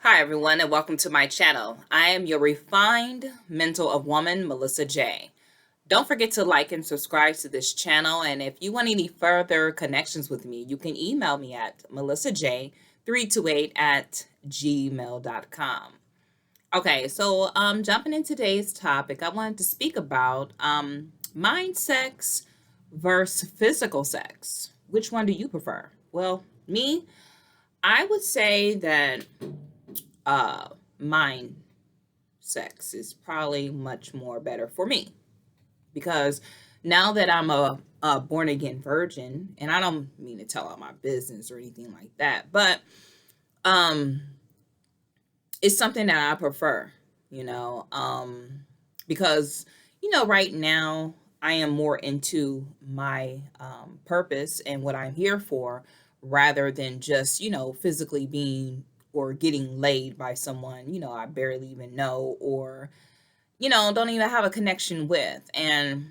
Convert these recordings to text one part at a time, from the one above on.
Hi, everyone, and welcome to my channel. I am your refined mental of woman, Melissa J. Don't forget to like and subscribe to this channel. And if you want any further connections with me, you can email me at melissaj328@gmail.com. Okay, so jumping in today's topic, I wanted to speak about mind sex versus physical sex. Which one do you prefer? Well, me, I would say that mind sex is probably much more better for me because now that I'm a born again virgin, and I don't mean to tell all my business or anything like that, but um, it's something that I prefer, you know, because right now I am more into my purpose and what I'm here for, rather than just physically being or getting laid by someone I barely even know, or don't even have a connection with. And,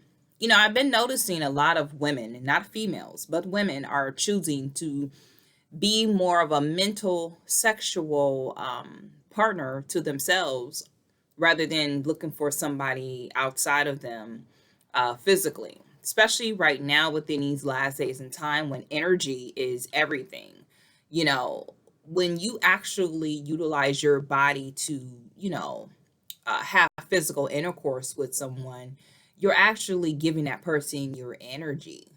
I've been noticing a lot of women, and not females, but women are choosing to be more of a mental sexual partner to themselves rather than looking for somebody outside of them physically, especially right now within these last days and time when energy is everything. You know, when you actually utilize your body to, have physical intercourse with someone, you're actually giving that person your energy,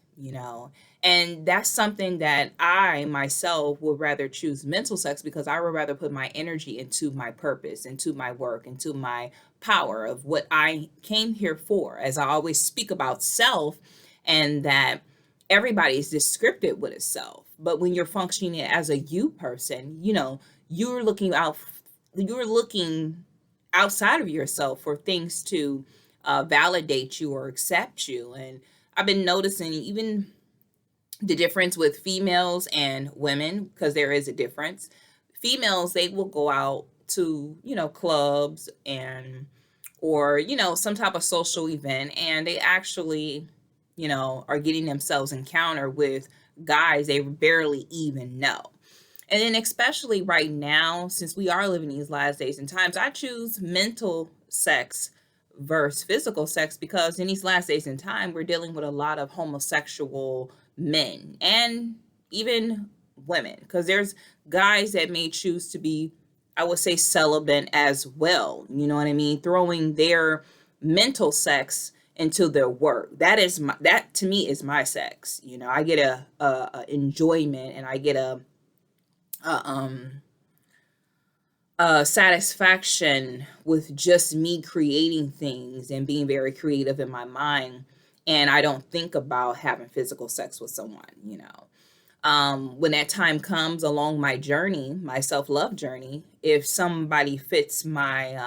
and that's something that I myself would rather choose mental sex, because I would rather put my energy into my purpose, into my work, into my power of what I came here for. As I always speak about self, and that everybody's descriptive with itself. But when you're functioning as a you person, you're looking out, you're looking outside of yourself for things to validate you or accept you. And I've been noticing even the difference with females and women, because there is a difference. Females, they will go out to, clubs and or, some type of social event, and they actually, are getting themselves encounter with guys they barely even know. And then, especially right now, since we are living these last days and times, I choose mental sex versus physical sex, because in these last days and time, we're dealing with a lot of homosexual men and even women, because there's guys that may choose to be, I would say, celibate as well. You know what I mean? Throwing their mental sex into their work. That to me is my sex. I get a enjoyment, and I get a satisfaction with just me creating things and being very creative in my mind. And I don't think about having physical sex with someone. When that time comes along my journey, my self-love journey, if somebody fits my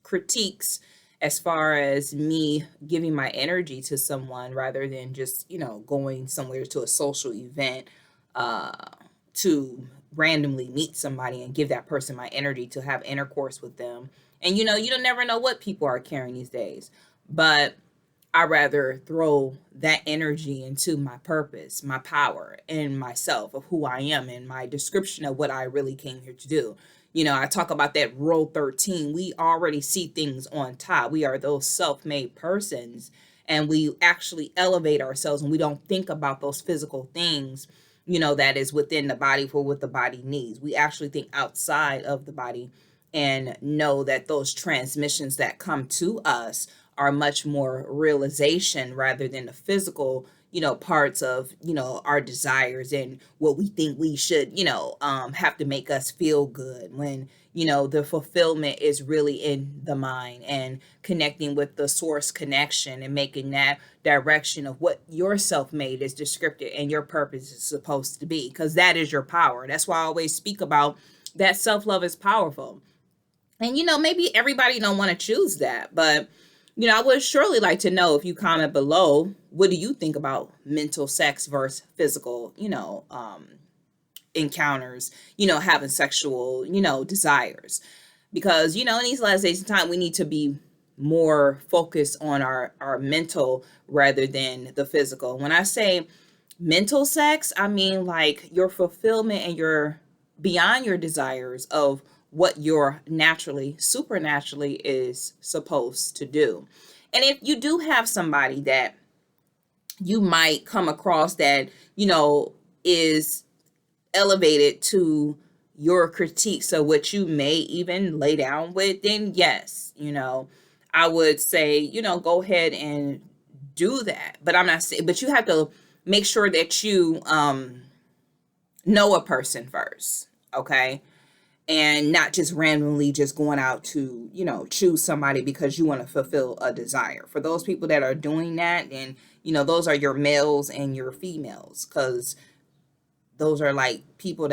critiques as far as me giving my energy to someone rather than just, going somewhere to a social event, uh, to randomly meet somebody and give that person my energy to have intercourse with them. And you don't never know what people are carrying these days. But I rather throw that energy into my purpose, my power, and myself of who I am and my description of what I really came here to do. I talk about that rule 13. We already see things on top. We are those self-made persons, and we actually elevate ourselves, and we don't think about those physical things, that is within the body for what the body needs. We actually think outside of the body and know that those transmissions that come to us are much more realization rather than the physical, parts of, our desires and what we think we should, have to make us feel good, when, the fulfillment is really in the mind, and connecting with the source connection and making that direction of what your self-made is descriptive and your purpose is supposed to be, because that is your power. That's why I always speak about that self-love is powerful. And maybe everybody don't want to choose that, but I would surely like to know, if you comment below, what do you think about mental sex versus physical, encounters, having sexual, desires. Because, in these last days of time, we need to be more focused on our mental rather than the physical. When I say mental sex, I mean like your fulfillment and your beyond your desires of what you're naturally, supernaturally is supposed to do. And if you do have somebody that you might come across that, is elevated to your critiques of what you may even lay down with, then yes, I would say, go ahead and do that. But I'm not saying, but you have to make sure that you know a person first, okay? And not just randomly just going out to, choose somebody because you want to fulfill a desire. For those people that are doing that, then, those are your males and your females, because those are like people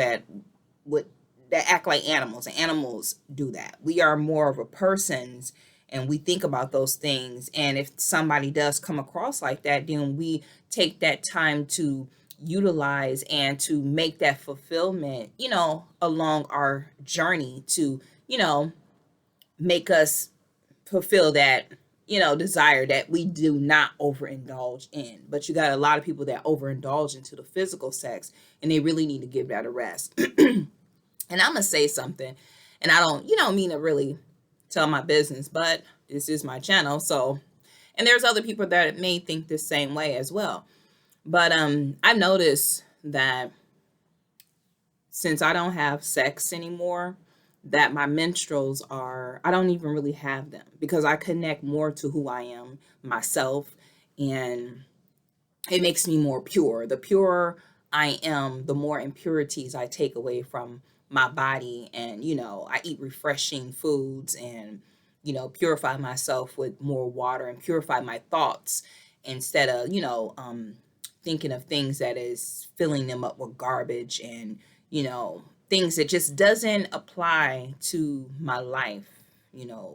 would that act like animals, and animals do that. We are more of a persons, and we think about those things. And if somebody does come across like that, then we take that time to utilize and to make that fulfillment, along our journey to, you know make us fulfill that, desire that we do not overindulge in. But you got a lot of people that overindulge into the physical sex, and they really need to give that a rest. And I'm gonna say something, and I don't, mean to really tell my business, but this is my channel. So, and there's other people that may think the same way as well. But I've noticed that since I don't have sex anymore, that my menstruals are, I don't even really have them, because I connect more to who I am, myself, and it makes me more pure. The purer I am, the more impurities I take away from my body. And, I eat refreshing foods, and, purify myself with more water, and purify my thoughts instead of, thinking of things that is filling them up with garbage, and, things that just doesn't apply to my life,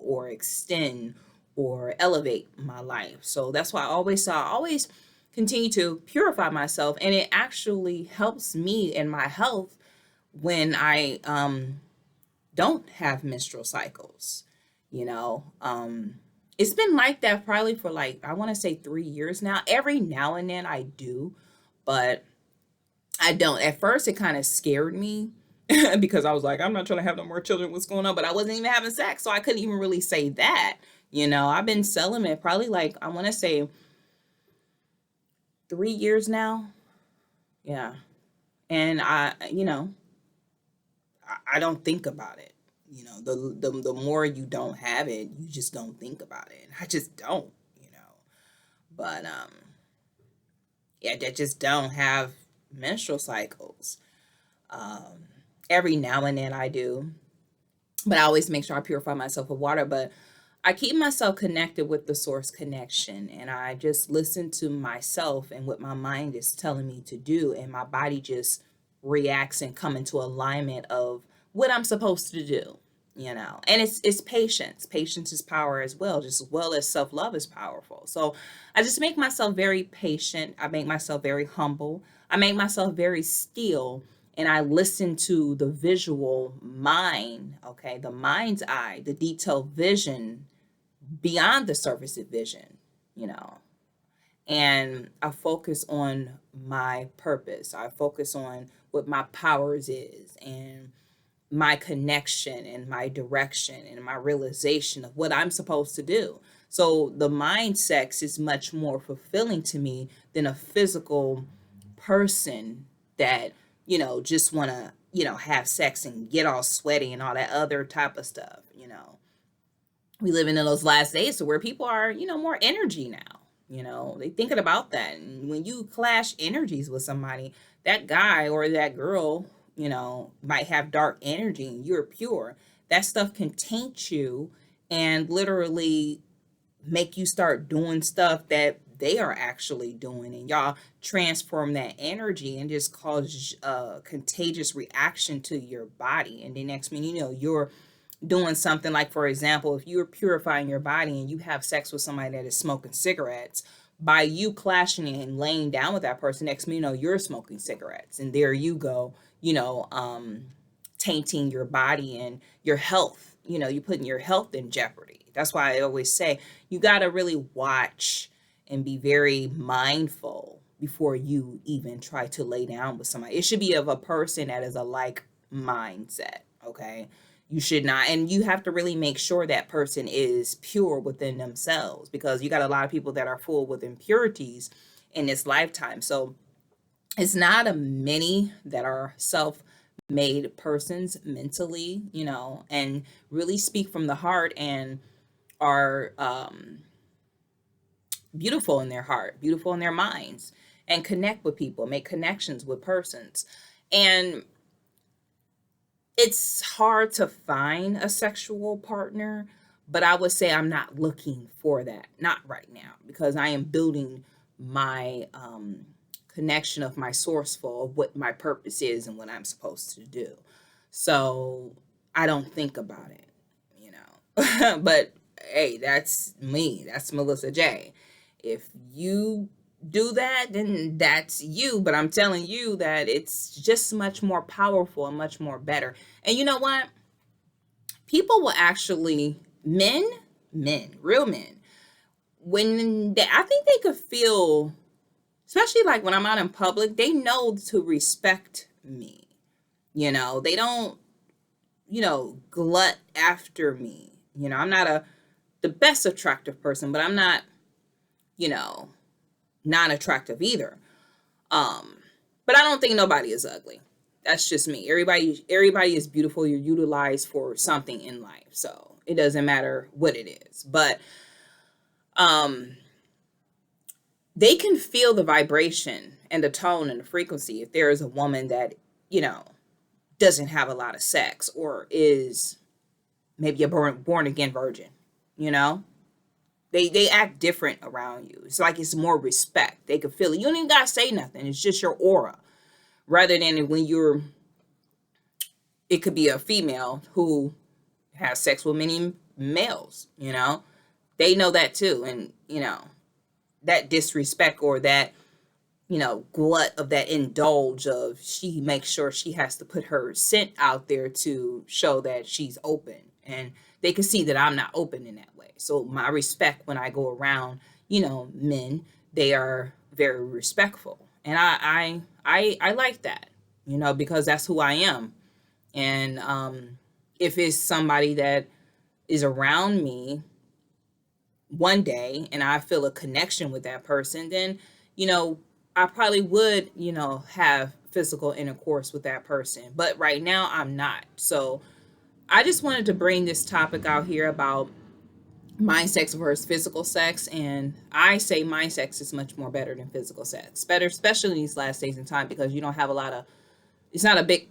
or extend or elevate my life. So that's why I always continue to purify myself, and it actually helps me in my health when I don't have menstrual cycles. you know um it's been like that probably for, like, I want to say 3 years now. Every now and then I do, but I don't. At first it kind of scared me because I was like, I'm not trying to have no more children, what's going on? But I wasn't even having sex, so I couldn't even really say that. I've been celibate probably, like, I want to say 3 years now. Yeah. And I don't think about it. The more you don't have it, you just don't think about it. And I just don't. But yeah, that just don't have menstrual cycles. Um, every now and then I do, but I always make sure I purify myself with water. But I keep myself connected with the source connection, and I just listen to myself and what my mind is telling me to do, and my body just reacts and come into alignment of what I'm supposed to do. And it's patience. Patience is power as well, just as well as self-love is powerful. So I just make myself very patient. I make myself very humble. I make myself very still, and I listen to the visual mind, okay, the mind's eye, the detailed vision beyond the surface of vision, you know. And I focus on my purpose. I focus on what my powers is, and my connection, and my direction, and my realization of what I'm supposed to do. So the mind sex is much more fulfilling to me than a physical person that, just want to, have sex and get all sweaty and all that other type of stuff. We living in those last days to where people are, more energy now. They thinking about that. And when you clash energies with somebody, that guy or that girl, might have dark energy and you're pure. That stuff can taint you and literally make you start doing stuff that they are actually doing, and y'all transform that energy and just cause a contagious reaction to your body. And the next thing you know, you're doing something like, for example, if you're purifying your body and you have sex with somebody that is smoking cigarettes, by you clashing and laying down with that person, next thing you know, you're smoking cigarettes, and there you go, tainting your body and your health. You're putting your health in jeopardy. That's why I always say you got to really watch and be very mindful before you even try to lay down with somebody. It should be of a person that is a like mindset. Okay. You should not, and you have to really make sure that person is pure within themselves, because you got a lot of people that are full with impurities in this lifetime. So it's not a many that are self made persons mentally, and really speak from the heart and are beautiful in their heart, beautiful in their minds, and connect with people, make connections with persons. And it's hard to find a sexual partner, but I would say I'm not looking for that, not right now, because I am building my connection of my sourceful of what my purpose is and what I'm supposed to do. So I don't think about it, you know. But hey, that's me. That's Melissa J. If you do that, then that's you. But I'm telling you that it's just much more powerful and much more better. And you know what? People will actually, real men, when they, I think they could feel, especially like when I'm out in public, they know to respect me. They don't, glut after me. I'm not the best attractive person, but I'm not, you know, not attractive either. Um, but I don't think nobody is ugly. That's just me. Everybody is beautiful. You're utilized for something in life. So it doesn't matter what it is. But um they can feel the vibration and the tone and the frequency if there is a woman that, you know, doesn't have a lot of sex or is maybe a born again virgin, you know? They act different around you. It's like it's more respect. They can feel it. You don't even gotta say nothing. It's just your aura. Rather than when it could be a female who has sex with many males, you know? They know that too. And, that disrespect or that, glut of that indulge of she makes sure she has to put her scent out there to show that she's open. And they can see that I'm not open in that way. So my respect when I go around, men, they are very respectful. And I like that, because that's who I am. And if it's somebody that is around me one day and I feel a connection with that person, then, I probably would, have physical intercourse with that person. But right now I'm not. So I just wanted to bring this topic out here about mind sex versus physical sex. And I say mind sex is much more better than physical sex. Better, especially in these last days in time, because you don't have a lot of, it's not a big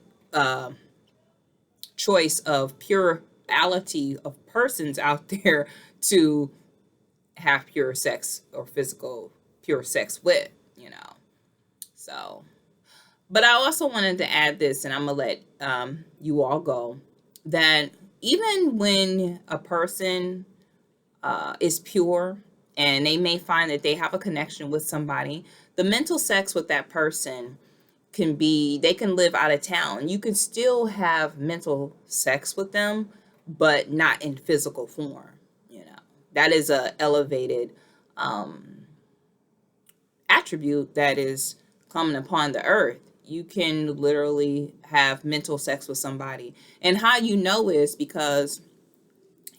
choice of plurality of persons out there to have pure sex or physical pure sex with, So, but I also wanted to add this, and I'm gonna let you all go, that even when a person is pure and they may find that they have a connection with somebody, the mental sex with that person can be, they can live out of town. You can still have mental sex with them, but not in physical form. That is a elevated attribute that is coming upon the earth. You can literally have mental sex with somebody. And how you know is because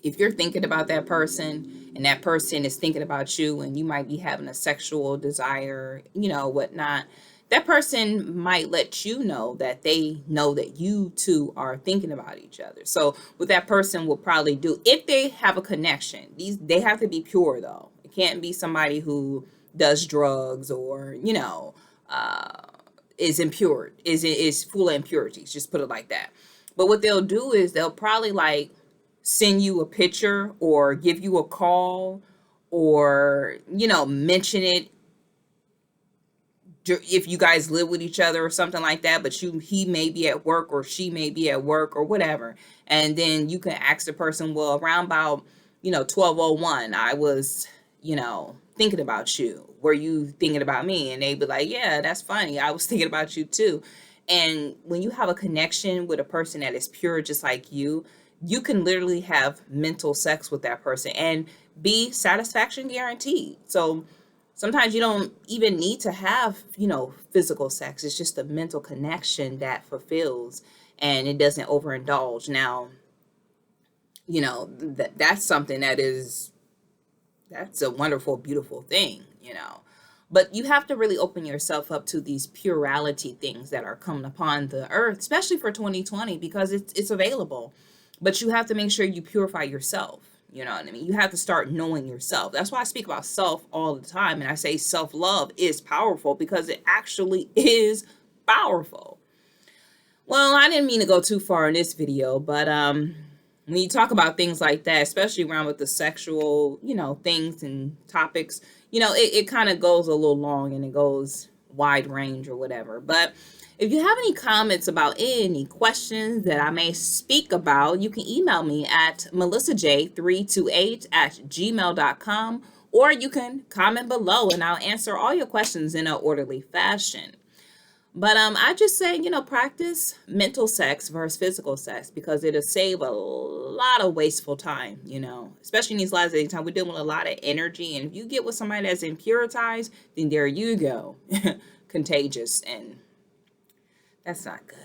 if you're thinking about that person and that person is thinking about you and you might be having a sexual desire, whatnot, that person might let you know that they know that you two are thinking about each other. So what that person will probably do, if they have a connection, they have to be pure though. It can't be somebody who does drugs or, is impure, is full of impurities, just put it like that. But what they'll do is they'll probably like send you a picture or give you a call or, mention it if you guys live with each other or something like that, but he may be at work or she may be at work or whatever. And then you can ask the person, well, around about, 12:01, I was, thinking about you. Were you thinking about me? And they'd be like, yeah, that's funny. I was thinking about you too. And when you have a connection with a person that is pure, just like you can literally have mental sex with that person and be satisfaction guaranteed. So sometimes you don't even need to have, physical sex. It's just a mental connection that fulfills. and it doesn't overindulge. Now, that's something that's a wonderful, beautiful thing. But you have to really open yourself up to these purality things that are coming upon the earth, especially for 2020, because it's available. But you have to make sure you purify yourself. You know what I mean? You have to start knowing yourself. That's why I speak about self all the time. And I say self-love is powerful because it actually is powerful. Well, I didn't mean to go too far in this video, but when you talk about things like that, especially around with the sexual, things and topics, it kind of goes a little long and it goes wide range or whatever. But if you have any comments about any questions that I may speak about, you can email me at melissaj328@gmail.com, or you can comment below and I'll answer all your questions in an orderly fashion. But I just say, practice mental sex versus physical sex because it'll save a lot of wasteful time, especially in these lives of time. We're dealing with a lot of energy. And if you get with somebody that's impuritized, then there you go. Contagious. And that's not good.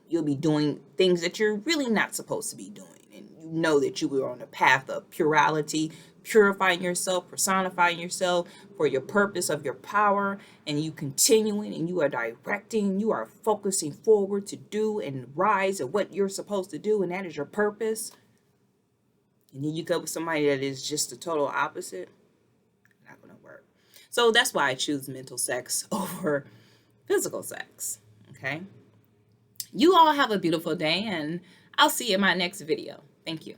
You'll be doing things that you're really not supposed to be doing. And you know that you were on a path of purality, purifying yourself, personifying yourself for your purpose of your power, and you continuing and you are directing, you are focusing forward to do and rise at what you're supposed to do, and that is your purpose. And then you go with somebody that is just the total opposite. Not gonna work. So that's why I choose mental sex over physical sex. Okay. You all have a beautiful day, and I'll see you in my next video. Thank you.